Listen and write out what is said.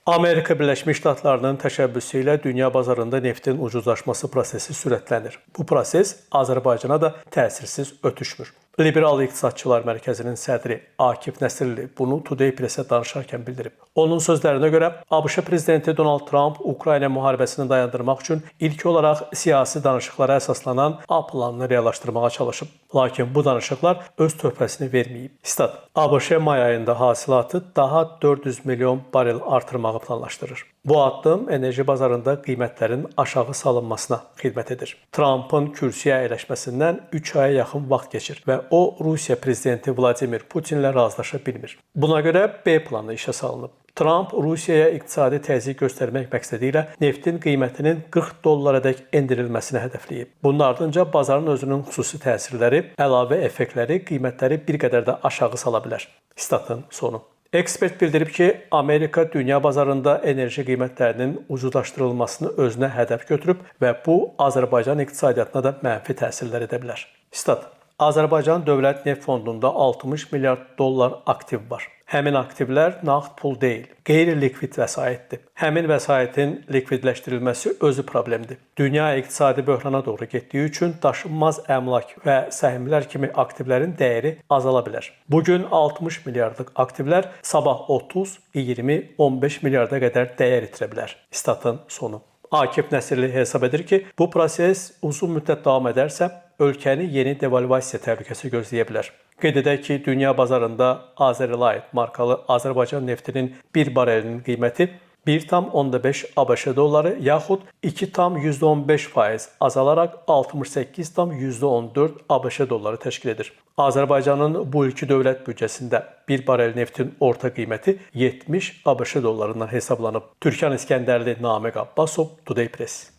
Amerika Birləşmiş Ştatlarının təşəbbüsü ilə dünya bazarında neftin ucuzlaşması prosesi sürətlənir. Bu proses Azərbaycana da təsirsiz ötüşmür. Liberal İqtisadçılar Mərkəzinin sədri Akif Nəsrli bunu Today Press-ə danışarkən bildirib. Onun sözlərinə görə ABŞ prezidenti Donald Trump Ukrayna müharibəsini dayandırmaq üçün ilk olaraq siyasi danışıqlara əsaslanan A planını reallaşdırmağa çalışıb. Lakin bu danışıqlar öz töhfəsini verməyib. Stat: ABŞ may ayında hasilatı daha 400 milyon barel artırmağı planlaşdırır. Bu addım enerji bazarında qiymətlərin aşağı salınmasına xidmət edir. Trumpın kürsüyə əyləşməsindən 3 aya yaxın vaxt keçir və o, Rusiya prezidenti Vladimir Putinlə razılaşa bilmir. Buna görə B planı işə salınıb. Trump Rusiyaya iqtisadi təzyiq göstərmək məqsədi ilə neftin qiymətinin 40 dollara-dək endirilməsini hədəfləyib. Bunun ardınca bazarın özünün xüsusi təsirləri, əlavə effektləri qiymətləri bir qədər də aşağı sala bilər. Statın sonu. Ekspert bildirib ki, Amerika dünya bazarında enerji qiymətlərinin ucuzlaşdırılmasını özünə hədəf götürüb və bu, Azərbaycan iqtisadiyyatına da mənfi təsirlər edə bilər. Stat: Azərbaycan Dövlət Neft Fondunda 60 milyard dollar aktiv var. Həmin aktivlər nağd pul deyil, qeyri-likvid vəsaitdir. Həmin vəsaitin likvidləşdirilməsi özü problemdir. Dünya iqtisadi böhrana doğru getdiyi üçün daşınmaz əmlak və səhmlər kimi aktivlərin dəyəri azala bilər. Bugün 60 milyardlıq aktivlər sabah 30, 20, 15 milyarda qədər dəyər itirə bilər. Statın sonu. Akif Nəsrli hesab edir ki, bu proses uzun müddət davam edərsə, ölkəni yeni devalvasiya təhlükəsi gözləyə bilər. Qeyd edək ki, dünya bazarında Azerlight markalı Azərbaycan neftinin bir barelinin qiyməti 1,5 ABŞ dolları yaxud 2,15% azalaraq 68,14 ABŞ dolları təşkil edir. Azərbaycanın bu ilki dövlət büdcəsində bir barel neftin orta qiyməti 70 ABŞ dollarından hesablanıb. Türkan İskəndərli, Namiq Abbasov, Today Press.